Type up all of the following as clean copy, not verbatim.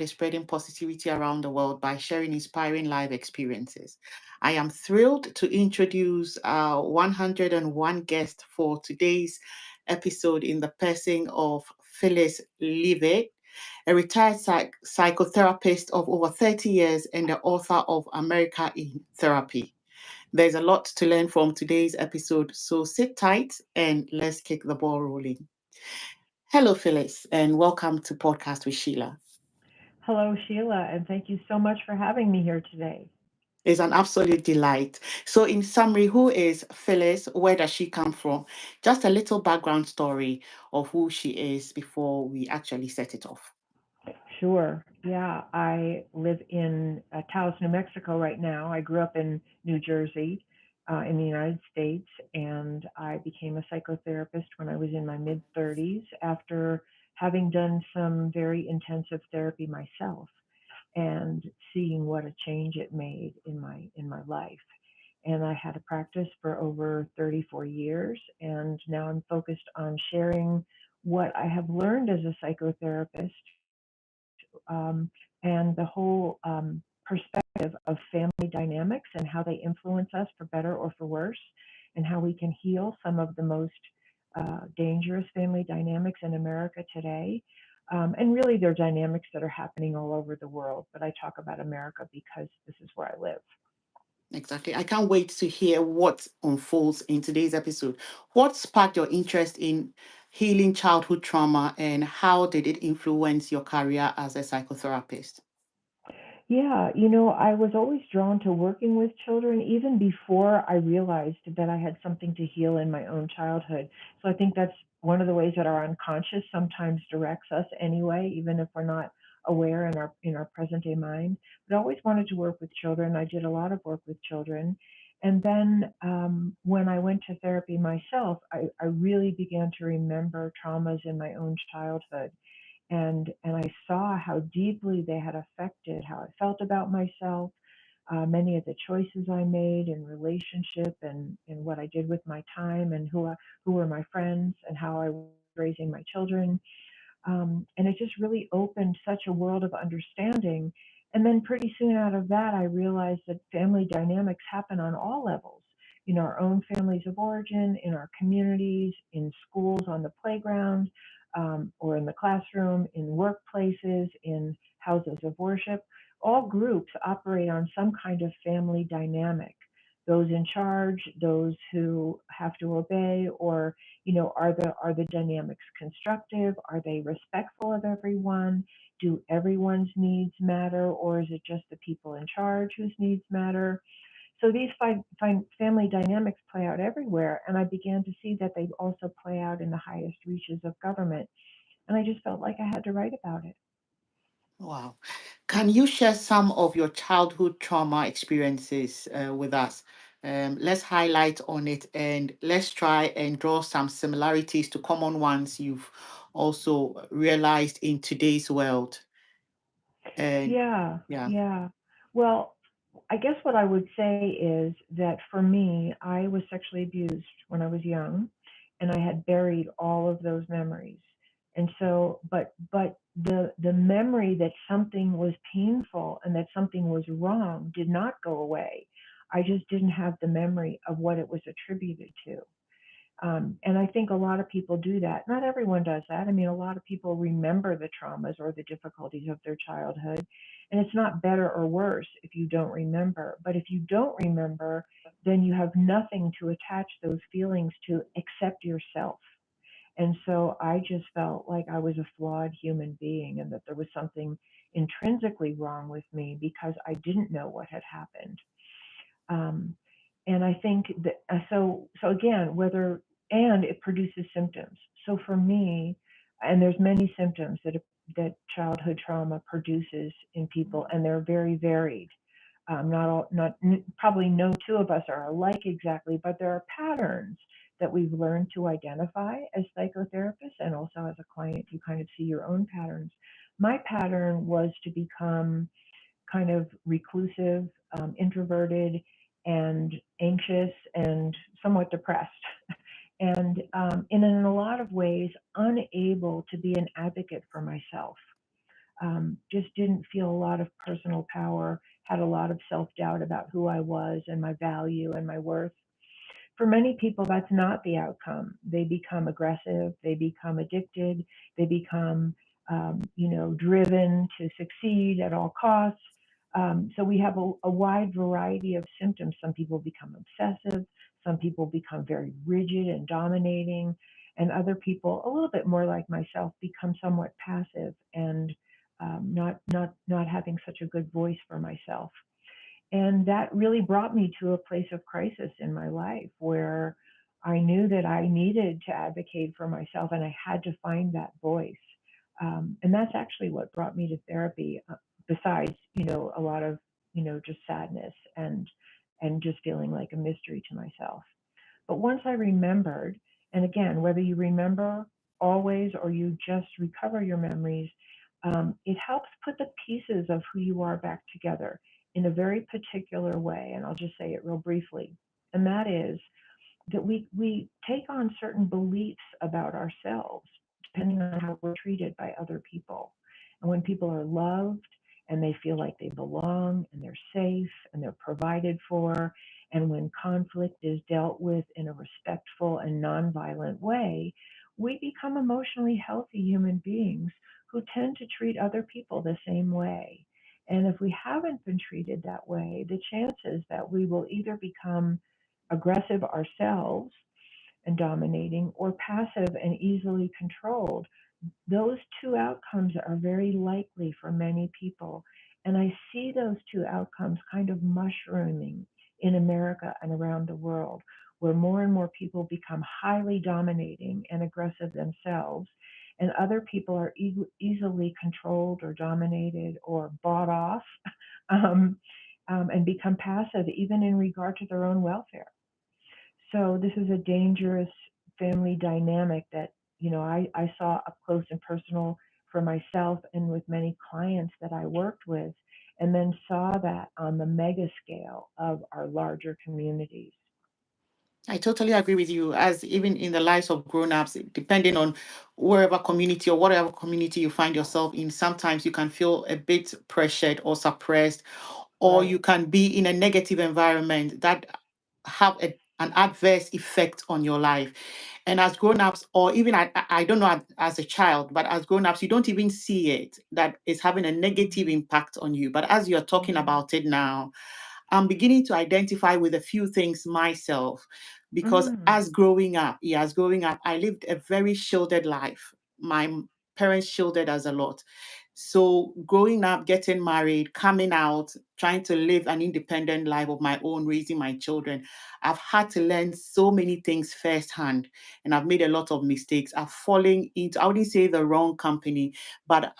is spreading positivity around the world by sharing inspiring life experiences. I am thrilled to introduce our 101 guest for today's episode in the person of Phyllis Leavitt, a retired psychotherapist of over 30 years and the author of America in Therapy. There's a lot to learn from today's episode, so sit tight and let's kick the ball rolling. Hello, Phyllis, and welcome to Podcast with Sheila. Hello, Sheila, and thank you so much for having me here today. It's an absolute delight. So, in summary, who is Phyllis? Where does she come from? Just a little background story of who she is before we actually set it off. Sure. Yeah, I live in Taos, New Mexico right now. I grew up in New Jersey, in the United States, and I became a psychotherapist when I was in my mid 30s after having done some very intensive therapy myself and seeing what a change it made in my life. And I had a practice for over 34 years, and now I'm focused on sharing what I have learned as a psychotherapist, and the whole perspective of family dynamics and how they influence us for better or for worse, and how we can heal some of the most dangerous family dynamics in America today. And really, they're dynamics that are happening all over the world, but I talk about America because this is where I live. Exactly. I can't wait to hear what unfolds in today's episode. What sparked your interest in healing childhood trauma and how did it influence your career as a psychotherapist? Yeah, I was always drawn to working with children even before I realized that I had something to heal in my own childhood. So I think that's one of the ways that our unconscious sometimes directs us anyway, even if we're not aware in our present day mind. But I always wanted to work with children. I did a lot of work with children. And then when I went to therapy myself, I really began to remember traumas in my own childhood, and I saw how deeply they had affected how I felt about myself, many of the choices I made in relationship and what I did with my time and who were my friends and how I was raising my children. And it just really opened such a world of understanding. And then pretty soon out of that, I realized that family dynamics happen on all levels. Our own families of origin, in our communities, in schools, on the playground, or in the classroom, in workplaces, in houses of worship. All groups operate on some kind of family dynamic. Those in charge, those who have to obey, or are the dynamics constructive? Are they respectful of everyone? Do everyone's needs matter, or is it just the people in charge whose needs matter? So these family dynamics play out everywhere, and I began to see that they also play out in the highest reaches of government. And I just felt like I had to write about it. Wow. Can you share some of your childhood trauma experiences with us? Let's highlight on it and let's try and draw some similarities to common ones you've also realized in today's world. And Yeah, yeah. yeah. Well, I guess what I would say is that for me, I was sexually abused when I was young, and I had buried all of those memories. And so, but the memory that something was painful and that something was wrong did not go away. I just didn't have the memory of what it was attributed to. And I think a lot of people do that. Not everyone does that. I mean, a lot of people remember the traumas or the difficulties of their childhood. And it's not better or worse if you don't remember. But if you don't remember, then you have nothing to attach those feelings to except yourself. And so I just felt like I was a flawed human being and that there was something intrinsically wrong with me because I didn't know what had happened. Um, and I think that so again, whether and it produces symptoms. So for me, and there's many symptoms that childhood trauma produces in people, and they're very varied. Not all, not probably no two of us are alike exactly, but there are patterns that we've learned to identify as psychotherapists, and also as a client, you kind of see your own patterns. My pattern was to become kind of reclusive, introverted, and anxious and somewhat depressed. And in a lot of ways, unable to be an advocate for myself. just didn't feel a lot of personal power, had a lot of self doubt about who I was and my value and my worth. For many people, that's not the outcome. They become aggressive, they become addicted, they become, driven to succeed at all costs. So we have a wide variety of symptoms. Some people become obsessive, some people become very rigid and dominating, and other people, a little bit more like myself, become somewhat passive and not having such a good voice for myself. And that really brought me to a place of crisis in my life where I knew that I needed to advocate for myself and I had to find that voice. And that's actually what brought me to therapy, besides, a lot of, just sadness and just feeling like a mystery to myself. But once I remembered, and again, whether you remember always or you just recover your memories, it helps put the pieces of who you are back together in a very particular way. And I'll just say it real briefly. And that is that we take on certain beliefs about ourselves depending on how we're treated by other people. And when people are loved and they feel like they belong and they're safe and they're provided for, and when conflict is dealt with in a respectful and nonviolent way, we become emotionally healthy human beings who tend to treat other people the same way. And if we haven't been treated that way, the chances that we will either become aggressive ourselves and dominating, or passive and easily controlled, those two outcomes are very likely for many people. And I see those two outcomes kind of mushrooming in America and around the world, where more and more people become highly dominating and aggressive themselves, and other people are easily controlled or dominated or bought off, um, and become passive, even in regard to their own welfare. So this is a dangerous family dynamic that, I saw up close and personal for myself and with many clients that I worked with, and then saw that on the mega scale of our larger communities. I totally agree with you. As even in the lives of grown-ups, depending on wherever community or whatever community you find yourself in, sometimes you can feel a bit pressured or suppressed, or you Right. can be in a negative environment that have an adverse effect on your life. And as grown-ups, or even I don't know as a child, but as grown-ups, you don't even see it that it's having a negative Mm-hmm. impact on you. But as you're talking Mm-hmm. about it now, I'm beginning to identify with a few things myself because Mm. as growing up, I lived a very shielded life. Parents shielded us a lot. So growing up, getting married, coming out, trying to live an independent life of my own, raising my children, I've had to learn so many things firsthand, and I've made a lot of mistakes. I've fallen into, I wouldn't say the wrong company, but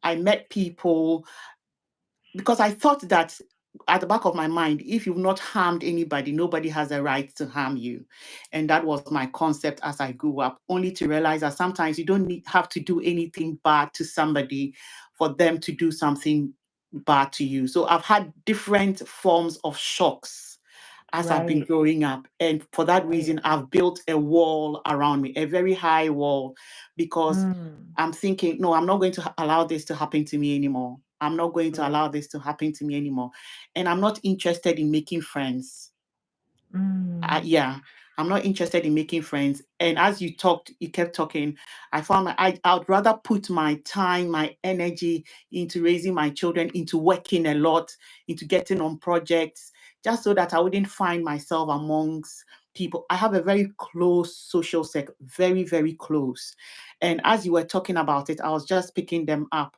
I met people because I thought that at the back of my mind, if you've not harmed anybody, nobody has a right to harm you. And that was my concept as I grew up, only to realize that sometimes you don't have to do anything bad to somebody for them to do something bad to you. So I've had different forms of shocks as I've been Right. growing up. And for that Right. reason, I've built a wall around me, a very high wall, because Mm. I'm thinking, no, I'm not going to allow this to happen to me anymore. I'm not going to Right. allow this to happen to me anymore. And I'm not interested in making friends. Mm. Yeah, I'm not interested in making friends. And as you kept talking, I found I would rather put my time, my energy into raising my children, into working a lot, into getting on projects, just so that I wouldn't find myself amongst people. I have a very close social circle, very, very close. And as you were talking about it, I was just picking them up.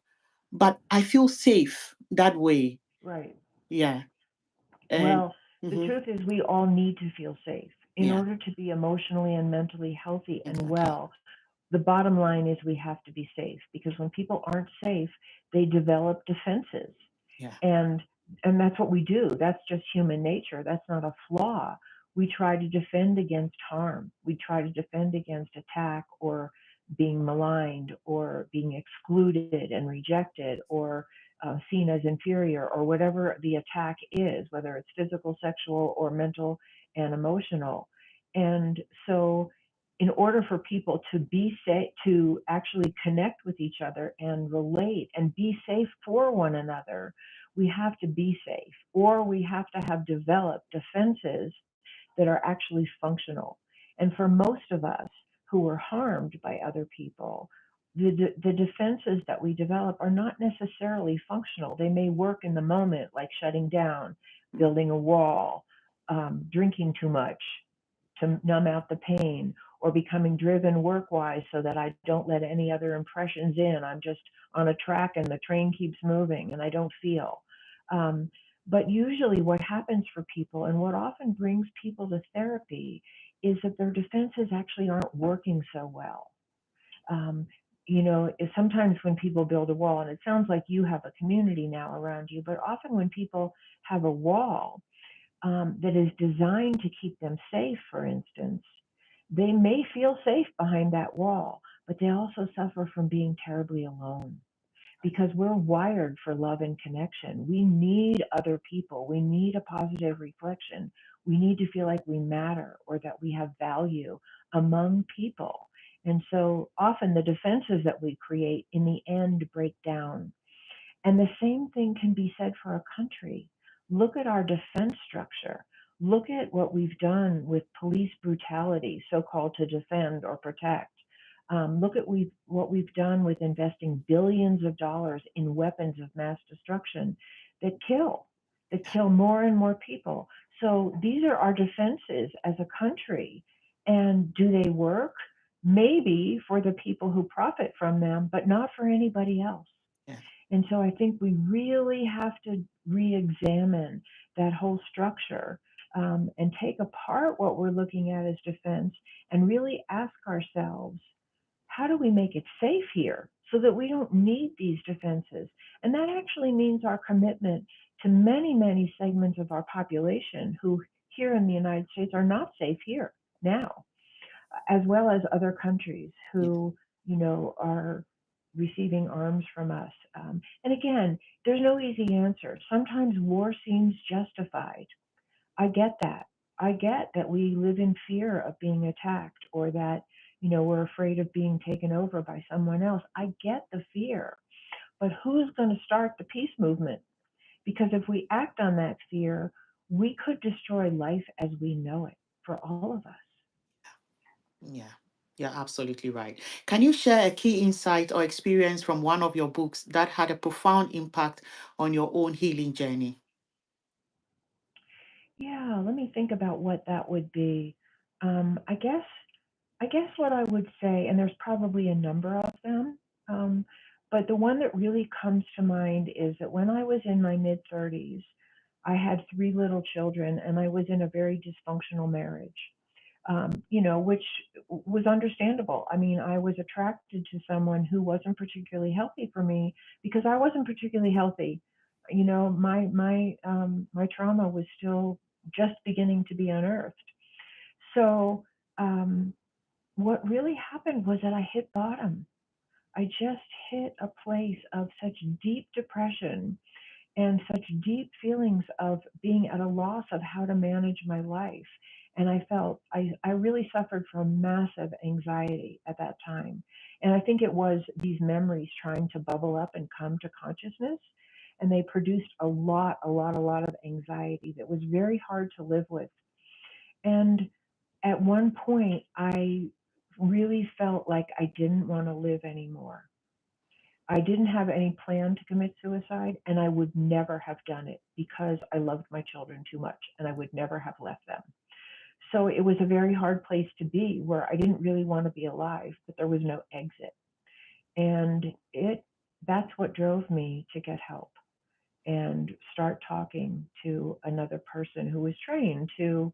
But I feel safe that way. Right. Yeah. And Well, the mhm, truth is, we all need to feel safe. In yeah, order to be emotionally and mentally healthy and exactly. well, the bottom line is we have to be safe, because when people aren't safe, they develop defenses. Yeah. And and that's what we do. That's just human nature. That's not a flaw. We try to defend against harm. We try to defend against attack or being maligned or being excluded and rejected or seen as inferior or whatever the attack is, whether it's physical, sexual, or mental and emotional. And so in order for people to be safe, to actually connect with each other and relate and be safe for one another, we have to be safe, or we have to have developed defenses that are actually functional. And for most of us who were harmed by other people, the defenses that we develop are not necessarily functional. They may work in the moment, like shutting down, building a wall, drinking too much to numb out the pain, or becoming driven work wise so that I don't let any other impressions in. I'm just on a track and the train keeps moving and I don't feel. Um, but usually, what happens for people and what often brings people to therapy is that their defenses actually aren't working so well. Um, sometimes when people build a wall, and it sounds like you have a community now around you, but often when people have a wall, that is designed to keep them safe, for instance, they may feel safe behind that wall, but they also suffer from being terribly alone because we're wired for love and connection. We need other people. We need a positive reflection. We need to feel like we matter or that we have value among people. And so often the defenses that we create in the end break down. And the same thing can be said for a country. Look at our defense structure. Look at what we've done with police brutality, so called to defend or protect. Look at what we've done with investing billions of dollars in weapons of mass destruction that kill, that kill more and more people. So these are our defenses as a country. And do they work? Maybe for the people who profit from them, but not for anybody else. Yeah. And so I think we really have to re examine that whole structure, and take apart what we're looking at as defense and really ask ourselves, how do we make it safe here so that we don't need these defenses? And that actually means our commitment to many, many segments of our population who here in the United States are not safe here now, as well as other countries Yeah. who, are receiving arms from us. And again, there's no easy answer. Sometimes war seems justified. I get that. I get that we live in fear of being attacked or that, we're afraid of being taken over by someone else. I get the fear. But who's going to start the peace movement? Because if we act on that fear, we could destroy life as we know it for all of us. Yeah. You're absolutely right. Can you share a key insight or experience from one of your books that had a profound impact on your own healing journey? Yeah, let me think about what that would be. I guess what I would say, and there's probably a number of them, um, but the one that really comes to mind is that when I was in my mid 30s, I had three little children, and I was in a very dysfunctional marriage. Which was understandable. I mean, I was attracted to someone who wasn't particularly healthy for me because I wasn't particularly healthy. My trauma was still just beginning to be unearthed. So um, what really happened was that I hit bottom. I just hit a place of such deep depression and such deep feelings of being at a loss of how to manage my life. And I felt I really suffered from massive anxiety at that time. And I think it was these memories trying to bubble up and come to consciousness. And they produced a lot of anxiety that was very hard to live with. And at one point, I really felt like I didn't want to live anymore. I didn't have any plan to commit suicide, and I would never have done it because I loved my children too much and I would never have left them. So it was a very hard place to be where I didn't really want to be alive, but there was no exit. And that's what drove me to get help and start talking to another person who was trained to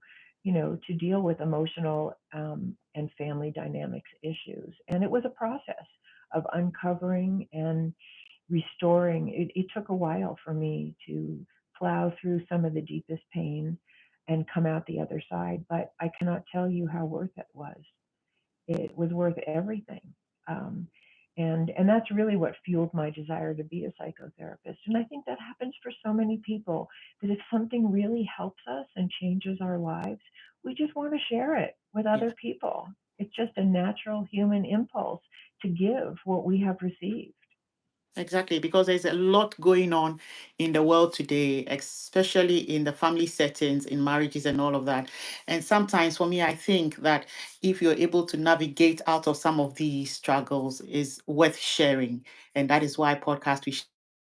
deal with emotional and family dynamics issues. And it was a process of uncovering and restoring. It took a while for me to plow through some of the deepest pain and come out the other side, but I cannot tell you how worth it was. It was worth everything. Um, and that's really what fueled my desire to be a psychotherapist. And I think that happens for so many people, that if something really helps us and changes our lives, we just want to share it with Yeah. other people. It's just a natural human impulse to give what we have received. Exactly, because there's a lot going on in the world today, especially in the family settings, in marriages, and all of that. And sometimes, for me, I think that if you're able to navigate out of some of these struggles, is worth sharing. And that is why podcast with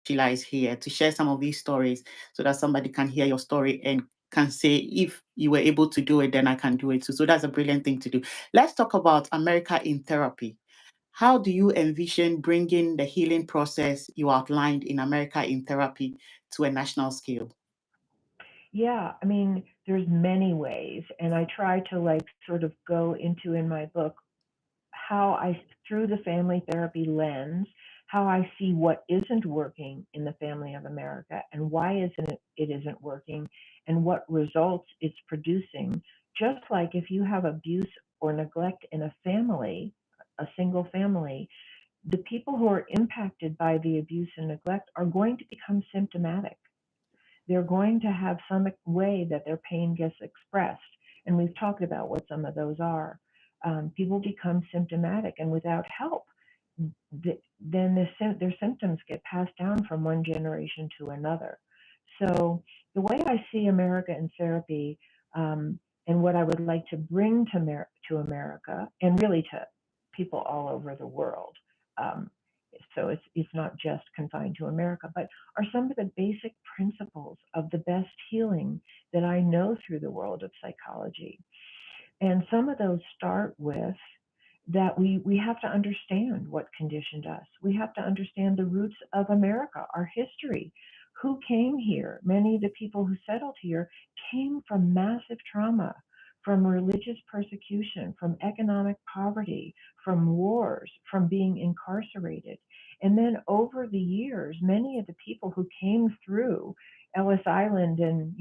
Sheila is here to share some of these stories, so that somebody can hear your story and can say, if you were able to do it, then I can do it too. So that's a brilliant thing to do. Let's talk about America in therapy. How do you envision bringing the healing process you outlined in America in therapy to a national scale? Yeah, I mean, there's many ways, and I try to like sort of go into in my book how I, through the family therapy lens, how I see what isn't working in the family of America and why it isn't working and what results it's producing. Just like if you have abuse or neglect in a family, a single family, the people who are impacted by the abuse and neglect are going to become symptomatic. They're going to have some way that their pain gets expressed. And we've talked about what some of those are. People become symptomatic, and without help, then their symptoms get passed down from one generation to another. So, the way I see America in therapy, and what I would like to bring to America, and really to people all over the world, um, so it's not just confined to America, but are some of the basic principles of the best healing that I know through the world of psychology. And some of those start with that we have to understand what conditioned us. We have to understand the roots of America, our history. Who came here? Many of the people who settled here came from massive trauma, from religious persecution, from economic poverty, from wars, from being incarcerated. And then over the years, many of the people who came through Ellis Island and,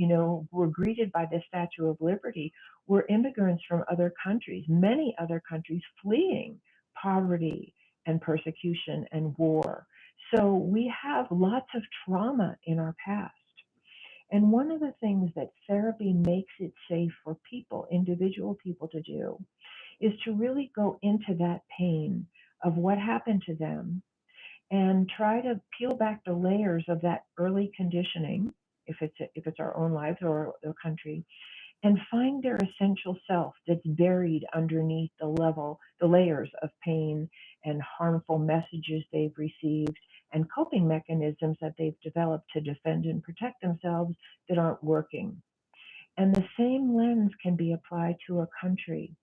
were greeted by the Statue of Liberty were immigrants from other countries, many other countries fleeing poverty and persecution and war. So we have lots of trauma in our past. And one of the things that therapy makes it safe for people, individual people to do, is to really go into that pain of what happened to them and try to peel back the layers of that early conditioning, if it's our own lives or the country, and find their essential self that's buried underneath the layers of pain and harmful messages they've received and coping mechanisms that they've developed to defend and protect themselves that aren't working. And the same lens can be applied to a country.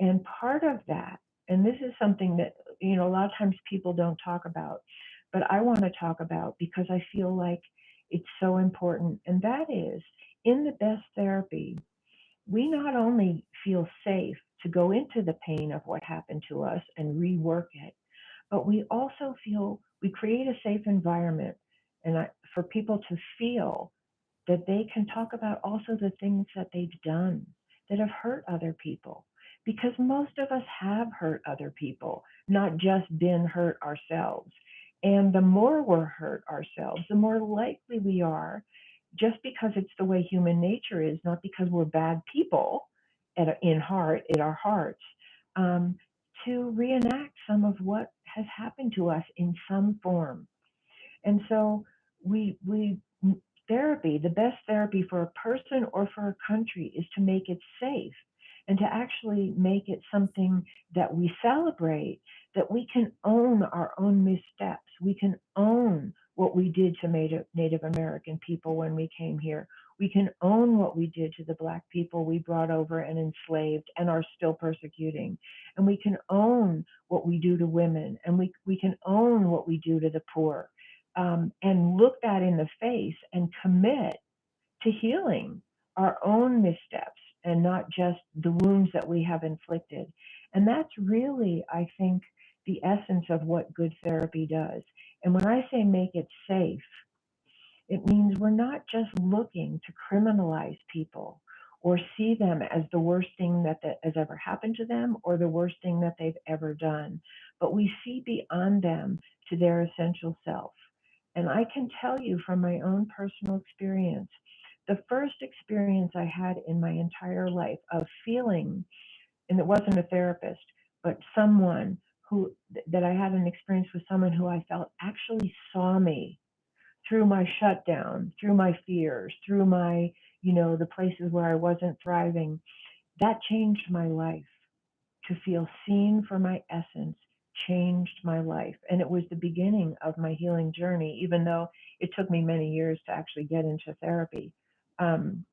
And part of that, and this is something that, a lot of times people don't talk about, but I want to talk about because I feel like it's so important. And that is in the best therapy, we not only feel safe to go into the pain of what happened to us and rework it, but we also feel we create a safe environment for people to feel that they can talk about also the things that they've done that have hurt other people. Because most of us have hurt other people, not just been hurt ourselves. And the more we're hurt ourselves, the more likely we are, just because it's the way human nature is, not because we're bad people in our hearts, um, to reenact some of what has happened to us in some form. And so we therapy, the best therapy for a person or for a country is to make it safe and to actually make it something that we celebrate, that we can own our own missteps. We can own what we did to Native American people when we came here. We can own what we did to the Black people we brought over and enslaved and are still persecuting. And we can own what we do to women, and we can own what we do to the poor, and look that in the face and commit to healing our own missteps and not just the wounds that we have inflicted. And that's really, I think, the essence of what good therapy does. And when I say make it safe, it means we're not just looking to criminalize people or see them as the worst thing that has ever happened to them or the worst thing that they've ever done, but we see beyond them to their essential self. And I can tell you from my own personal experience, the first experience I had in my entire life of feeling and it wasn't a therapist, but someone who that I had an experience with someone who I felt actually saw me through my shutdown, through my fears, through my, the places where I wasn't thriving. That changed my life. To feel seen for my essence changed my life. And it was the beginning of my healing journey, even though it took me many years to actually get into therapy. Um,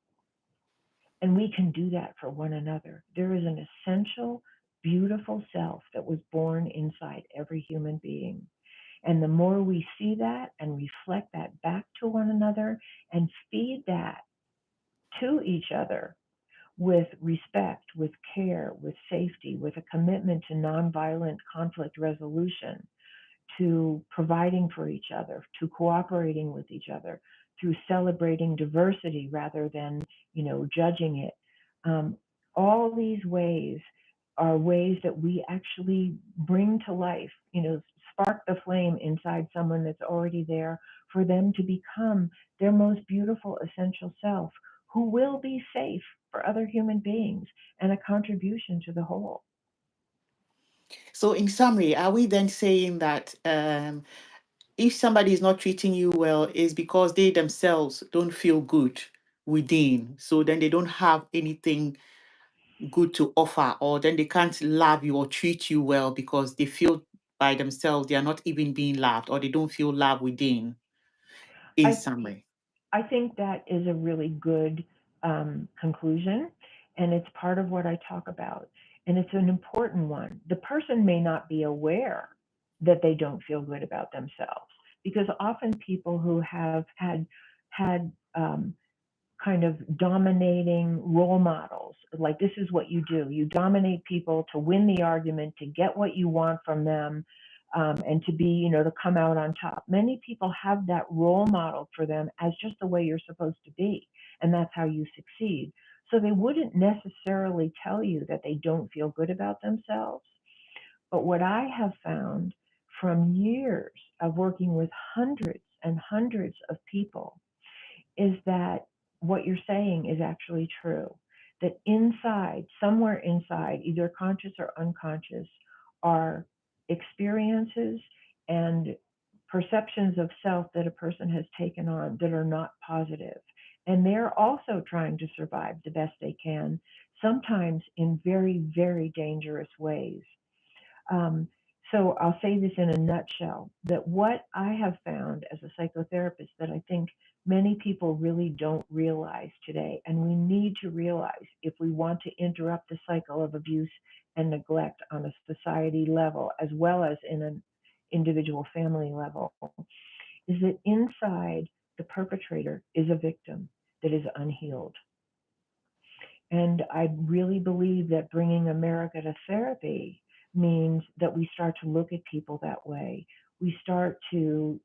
and we can do that for one another. There is an essential, beautiful self that was born inside every human being. And the more we see that and reflect that back to one another and feed that to each other with respect, with care, with safety, with a commitment to nonviolent conflict resolution, to providing for each other, to cooperating with each other, through celebrating diversity rather than, judging it. Um, all these ways are ways that we actually bring to life, spark the flame inside someone that's already there for them to become their most beautiful essential self who will be safe for other human beings and a contribution to the whole. So, in summary, are we then saying that if somebody is not treating you well, is because they themselves don't feel good within? So then they don't have anything good to offer, or then they can't love you or treat you well because they feel by themselves they are not even being loved, or they don't feel love within, in I summary. I think that is a really good conclusion, and it's part of what I talk about. And it's an important one. The person may not be aware that they don't feel good about themselves, because often people who have had kind of dominating role models. Like, this is what you do. You dominate people to win the argument, to get what you want from them, and to be, to come out on top. Many people have that role model for them as just the way you're supposed to be, and that's how you succeed. So they wouldn't necessarily tell you that they don't feel good about themselves. But what I have found from years of working with hundreds and hundreds of people is that what you're saying is actually true. That inside, somewhere inside, either conscious or unconscious, are experiences and perceptions of self that a person has taken on that are not positive. And they're also trying to survive the best they can, sometimes in very, very dangerous ways. Um, so I'll say this in a nutshell, that what I have found as a psychotherapist that I think many people really don't realize today, and we need to realize if we want to interrupt the cycle of abuse and neglect on a society level, as well as in an individual family level, is that inside the perpetrator is a victim that is unhealed. And I really believe that bringing America to therapy means that we start to look at people that way. We start to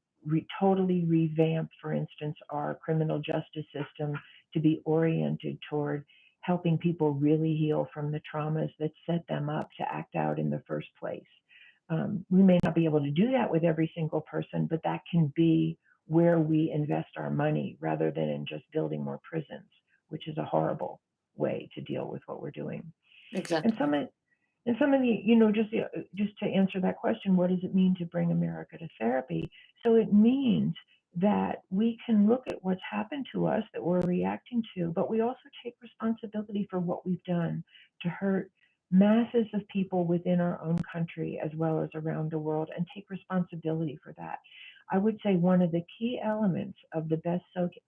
totally revamp, for instance, our criminal justice system to be oriented toward helping people really heal from the traumas that set them up to act out in the first place. We may not be able to do that with every single person, but that can be where we invest our money rather than in just building more prisons, which is a horrible way to deal with what we're doing. And Exactly. some of the, just to answer that question, what does it mean to bring America to therapy? So it means that we can look at what's happened to us that we're reacting to, but we also take responsibility for what we've done to hurt masses of people within our own country as well as around the world, and take responsibility for that. I would say one of the key elements of the best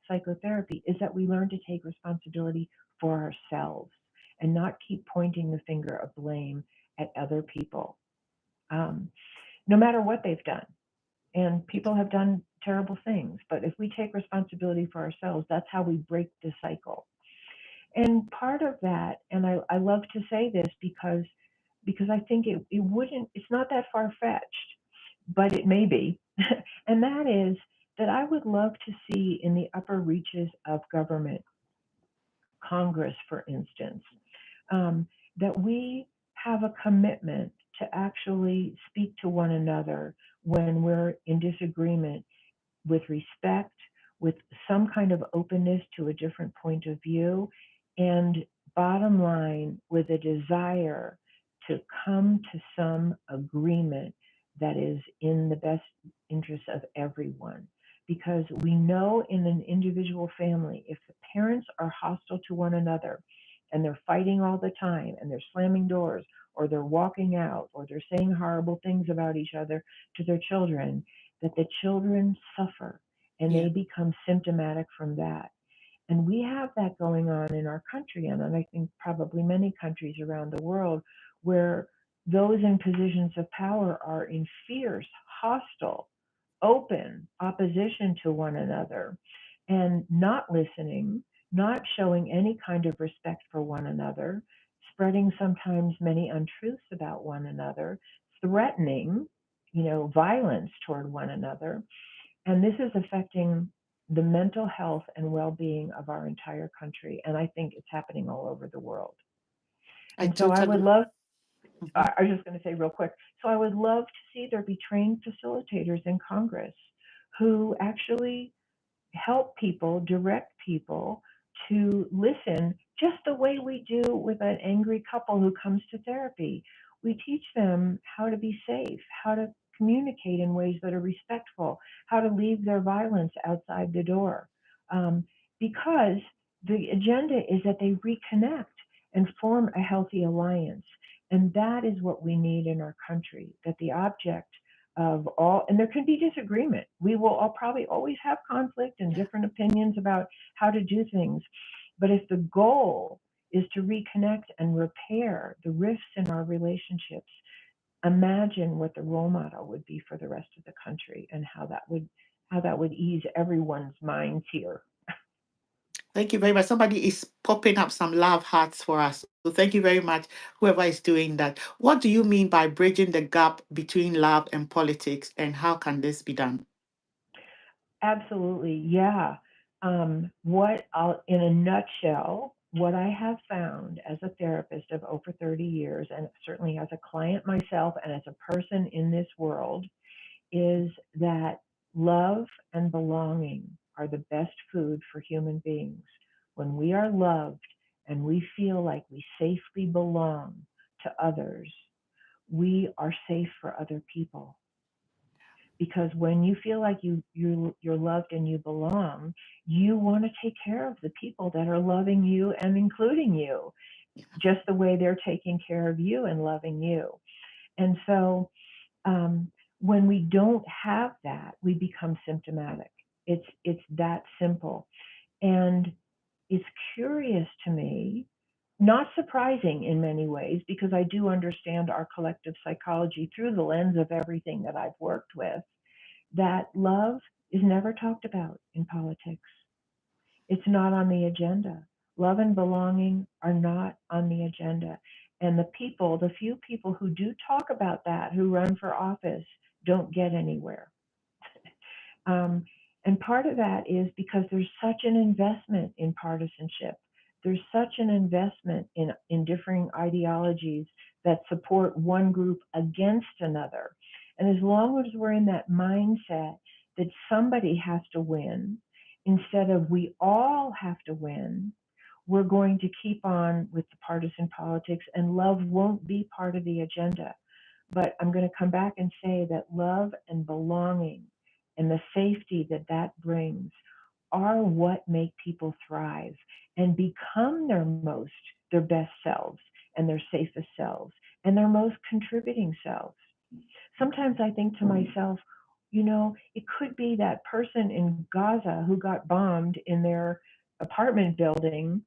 psychotherapy is that we learn to take responsibility for ourselves and not keep pointing the finger of blame at other people, um, no matter what they've done. And people have done terrible things, but if we take responsibility for ourselves, that's how we break the cycle. And part of that, and I love to say this because I think it wouldn't, it's not that far fetched, but it may be. And that is that I would love to see in the upper reaches of government, Congress, for instance, that we have a commitment to actually speak to one another when we're in disagreement, with respect, with some kind of openness to a different point of view, and bottom line, with a desire to come to some agreement that is in the best interest of everyone. Because we know in an individual family, if the parents are hostile to one another and they're fighting all the time and they're slamming doors or they're walking out or they're saying horrible things about each other to their children, that the children suffer and Yeah. they become symptomatic from that. And we have that going on in our country, and I think probably many countries around the world, where those in positions of power are in fierce, hostile, open opposition to one another and not listening, not showing any kind of respect for one another, spreading sometimes many untruths about one another, threatening, violence toward one another. And this is affecting the mental health and well being of our entire country. And I think it's happening all over the world. I And so I would totally. love, Mhm. I was just going to say real quick, so I would love to see there be trained facilitators in Congress who actually help people, direct people to listen just the way we do with an angry couple who comes to therapy. We teach them how to be safe, how to communicate in ways that are respectful, how to leave their violence outside the door. Um, because the agenda is that they reconnect and form a healthy alliance. And that is what we need in our country, that the object of all, and there can be disagreement. We will all probably always have conflict and Yeah. different opinions about how to do things. But if the goal is to reconnect and repair the rifts in our relationships, imagine what the role model would be for the rest of the country and how that would ease everyone's minds here. Thank you very much. Somebody is popping up some love hearts for us. So thank you very much, whoever is doing that. What do you mean by bridging the gap between love and politics, and how can this be done? Absolutely, yeah. In a nutshell, what I have found as a therapist of over 30 years, and certainly as a client myself and as a person in this world, is that love and belonging are the best food for human beings. When we are loved and we feel like we safely belong to others, we are safe for other people, because when you feel like you're loved and you belong, you want to take care of the people that are loving you and including you, just the way they're taking care of you and loving you. And so, um, when we don't have that, we become symptomatic. It's that simple. And it's curious to me, not surprising in many ways, because I do understand our collective psychology through the lens of everything that I've worked with, that love is never talked about in politics. It's not on the agenda. Love and belonging are not on the agenda. And the few people who do talk about that, who run for office, don't get anywhere. Um, and part of that is because there's such an investment in partisanship. There's such an investment in differing ideologies that support one group against another. And as long as we're in that mindset that somebody has to win, instead of we all have to win, we're going to keep on with the partisan politics, and love won't be part of the agenda. But I'm going to come back and say that love and belonging and the safety that that brings are what make people thrive and become their best selves and their safest selves and their most contributing selves. Sometimes I think to myself, it could be that person in Gaza who got bombed in their apartment building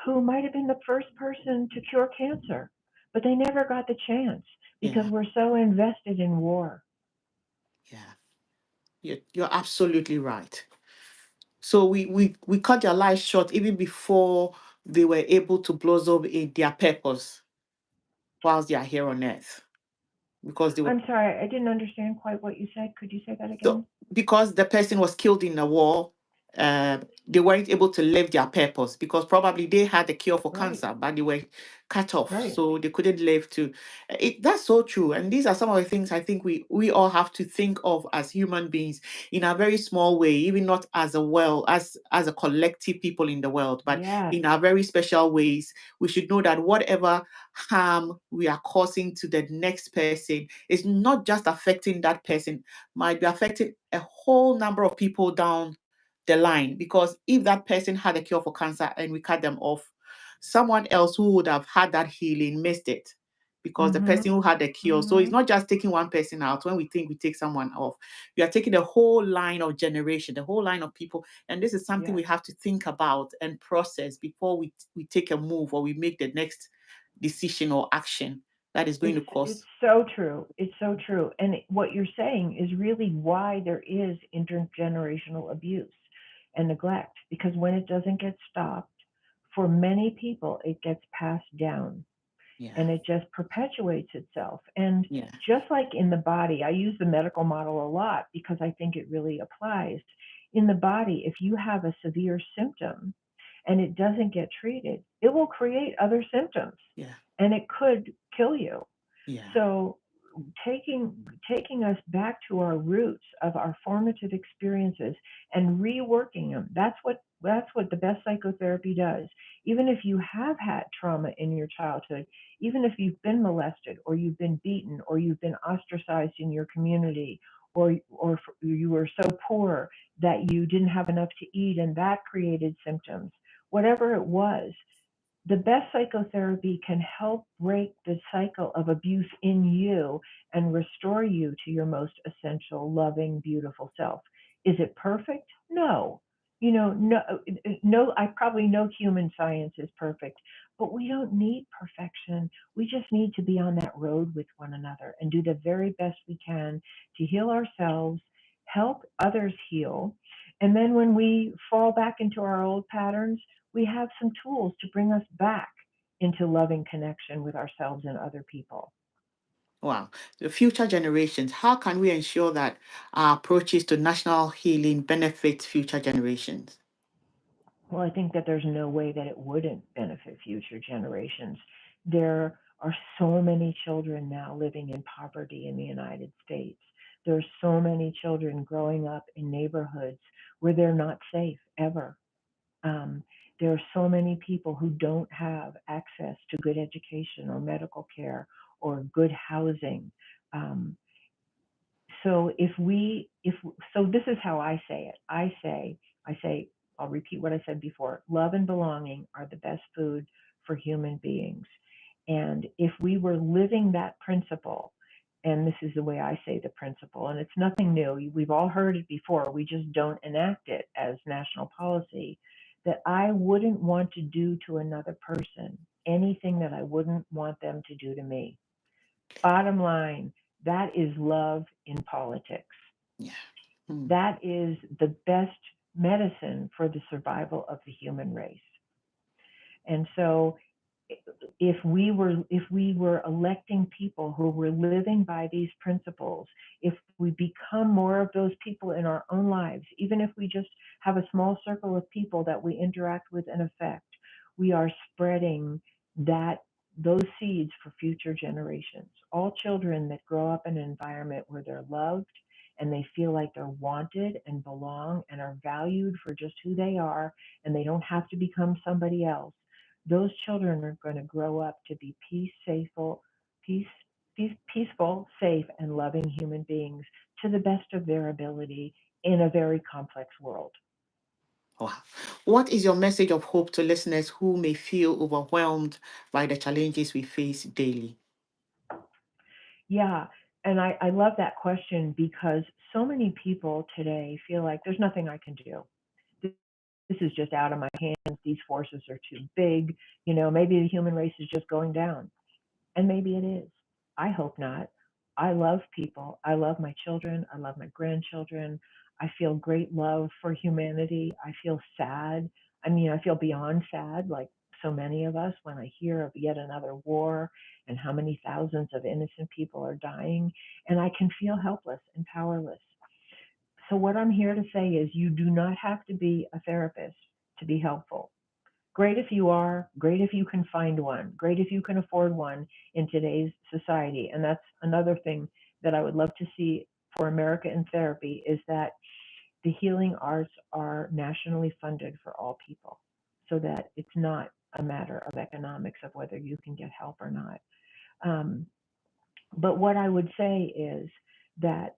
who might have been the first person to cure cancer, but they never got the chance because Yeah. we're so invested in war. Yeah. You're absolutely right. So we cut their lives short even before they were able to blossom in their purpose whilst they are here on earth. Because they were I'm sorry, I didn't understand quite what you said. Could you say that so again? because the person was killed in a war, uh, they weren't able to live their purpose because probably they had a cure for Right, cancer, but they were cut off, right. so they couldn't live to it. That's so true, and these are some of the things I think we all have to think of as human beings in a very small way, even not as a well as a collective people in the world, but Yes, in our very special ways. We should know that whatever harm we are causing to the next person is not just affecting that person, might be affecting a whole number of people down the line. Because if that person had a cure for cancer and we cut them off, someone else who would have had that healing missed it because the mm-hmm, person who had the cure. So mm-hmm. it's not just taking one person out when we think we take someone off. We are taking the whole line of generation, the whole line of people. And this is something Yes. we have to think about and process before we take a move or we make the next decision or action that is going to It's cause. so true. It's so true. And what you're saying is really why there is intergenerational abuse and neglect, because when it doesn't get stopped, for many people, it gets passed down Yeah, and it just perpetuates itself. And yeah, just like in the body, I use the medical model a lot because I think it really applies. In the body, if you have a severe symptom and it doesn't get treated, it will create other symptoms yeah, and it could kill you. yeah. So taking taking us back to our roots of our formative experiences and reworking them, that's what the best psychotherapy does. Even if you have had trauma in your childhood, even if you've been molested or you've been beaten or you've been ostracized in your community, or you were so poor that you didn't have enough to eat and that created symptoms, whatever it was, the best psychotherapy can help break the cycle of abuse in you and restore you to your most essential, loving, beautiful self. Is it perfect? No. No, no, I probably no human science is perfect, but we don't need perfection. We just need to be on that road with one another and do the very best we can to heal ourselves, help others heal. And then when we fall back into our old patterns, we have some tools to bring us back into loving connection with ourselves and other people. Wow. The future generations, how can we ensure that our approaches to national healing benefit future generations? Well, I think that there's no way that it wouldn't benefit future generations. There are so many children now living in poverty in the United States. There are so many children growing up in neighborhoods where they're not safe ever. Um, there are so many people who don't have access to good education or medical care or good housing. Um, so if so, this is how I say it. I say, I'll repeat what I said before. Love and belonging are the best food for human beings. And if we were living that principle, and this is the way I say the principle, and it's nothing new. We've all heard it before. We just don't enact it as national policy. That I wouldn't want to do to another person anything that I wouldn't want them to do to me. Bottom line, that is love in politics. Yeah. Hmm. That is the best medicine for the survival of the human race. And so if we were electing people who were living by these principles, if we become more of those people in our own lives, even if we just have a small circle of people that we interact with and affect, we are spreading that those seeds for future generations. All children that grow up in an environment where they're loved and they feel like they're wanted and belong and are valued for just who they are, and they don't have to become somebody else, those children are going to grow up to be peace, peaceful, safe, and loving human beings to the best of their ability in a very complex world. Wow. What is your message of hope to listeners who may feel overwhelmed by the challenges we face daily? Yeah, and I love that question because so many people today feel like there's nothing I can do. This is just out of my hands. These forces are too big. Maybe the human race is just going down. And maybe it is. I hope not. I love people. I love my children. I love my grandchildren. I feel great love for humanity. I feel sad. I mean, I feel beyond sad, like so many of us, when I hear of yet another war and how many thousands of innocent people are dying. And I can feel helpless and powerless. So, what I'm here to say is you do not have to be a therapist to be helpful. Great if you are, great if you can find one, great if you can afford one in today's society. And that's another thing that I would love to see for America in therapy is that the healing arts are nationally funded for all people so that it's not a matter of economics of whether you can get help or not. Um, but what I would say is that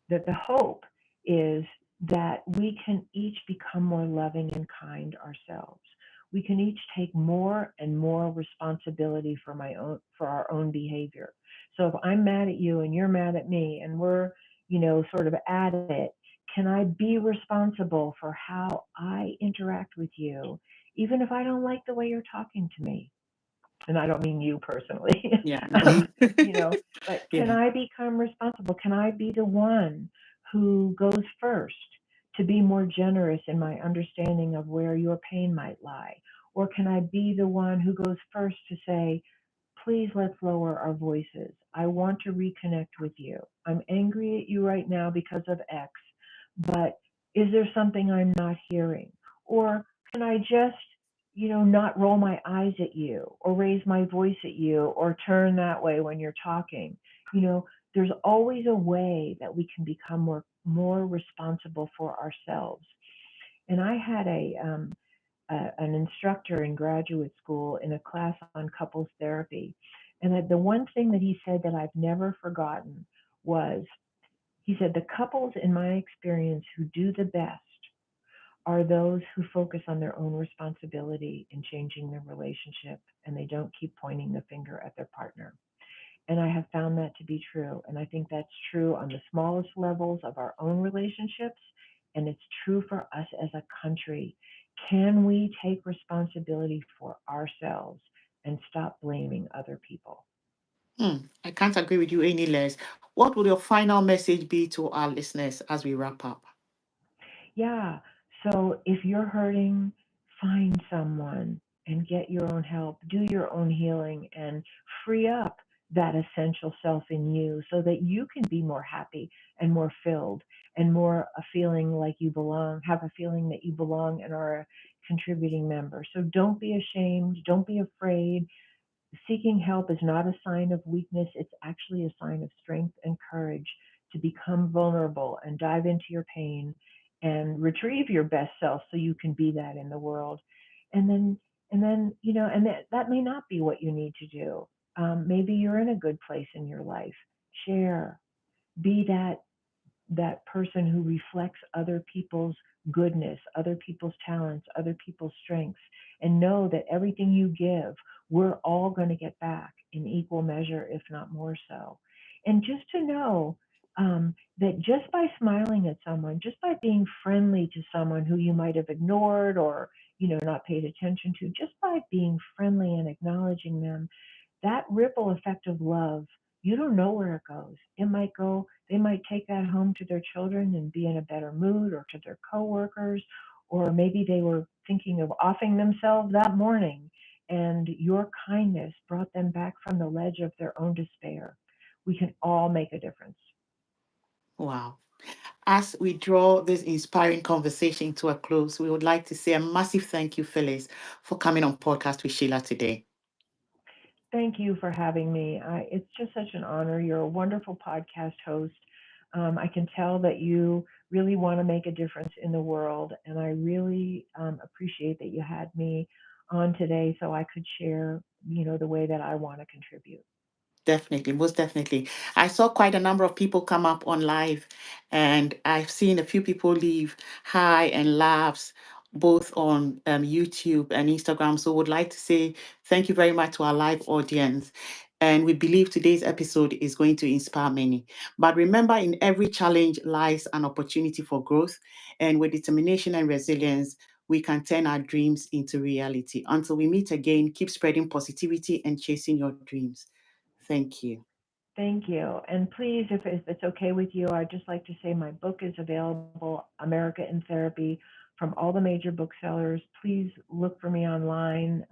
that the hope is that we can each become more loving and kind ourselves. We can each take more and more responsibility for our own behavior. So if I'm mad at you and you're mad at me and we're, sort of at it, can I be responsible for how I interact with you, even if I don't like the way you're talking to me? And I don't mean you personally, Yeah. um, you know, but can Yeah. I become responsible? Can I be the one who goes first to be more generous in my understanding of where your pain might lie? Or can I be the one who goes first to say, please let's lower our voices. I want to reconnect with you. I'm angry at you right now because of X, but is there something I'm not hearing? Or can I just, not roll my eyes at you or raise my voice at you or turn that way when you're talking? You know, there's always a way that we can become more responsible for ourselves. And I had an instructor in graduate school in a class on couples therapy. And the one thing that he said that I've never forgotten was he said, the couples in my experience who do the best are those who focus on their own responsibility in changing their relationship and they don't keep pointing the finger at their partner. And I have found that to be true. And I think that's true on the smallest levels of our own relationships. And it's true for us as a country. Can we take responsibility for ourselves and stop blaming other people? I can't agree with you any less. What would your final message be to our listeners as we wrap up? Yeah. So if you're hurting, find someone and get your own help, do your own healing, and free up that essential self in you so that you can be more happy and more filled and more a feeling like you belong, have a feeling that you belong and are a contributing member. So don't be ashamed, don't be afraid. Seeking help is not a sign of weakness, it's actually a sign of strength and courage to become vulnerable and dive into your pain and retrieve your best self so you can be that in the world. And then, and that may not be what you need to do. Maybe you're in a good place in your life. Share, be that person who reflects other people's goodness, other people's talents, other people's strengths, and know that everything you give, we're all going to get back in equal measure, if not more so. And just to know that just by smiling at someone, just by being friendly to someone who you might have ignored or not paid attention to, just by being friendly and acknowledging them, that ripple effect of love, you don't know where it goes. They might take that home to their children and be in a better mood or to their coworkers, or maybe they were thinking of offing themselves that morning and your kindness brought them back from the ledge of their own despair. We can all make a difference. Wow. As we draw this inspiring conversation to a close, we would like to say a massive thank you, Phyllis, for coming on Podcast with Sheila today. Thank you for having me. It's just such an honor. You're a wonderful podcast host. I can tell that you really want to make a difference in the world, and I really appreciate that you had me on today so I could share, the way that I want to contribute. Definitely, most definitely. I saw quite a number of people come up on live, and I've seen a few people leave hi and laughs both on YouTube and Instagram. So, would like to say thank you very much to our live audience. And we believe today's episode is going to inspire many. But remember, in every challenge lies an opportunity for growth. And with determination and resilience, we can turn our dreams into reality. Until we meet again, keep spreading positivity and chasing your dreams. Thank you. Thank you. And please, if it's okay with you, I'd just like to say my book is available, America in Therapy, from all the major booksellers. Please look for me online,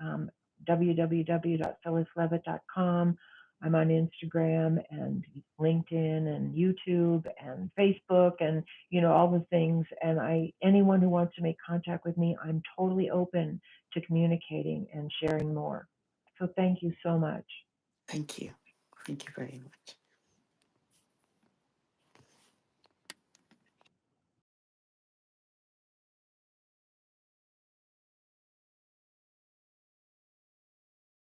www.phyllisleavitt.com. I'm on Instagram and LinkedIn and YouTube and Facebook and all the things. And anyone who wants to make contact with me, I'm totally open to communicating and sharing more. So thank you so much. Thank you. Thank you very much.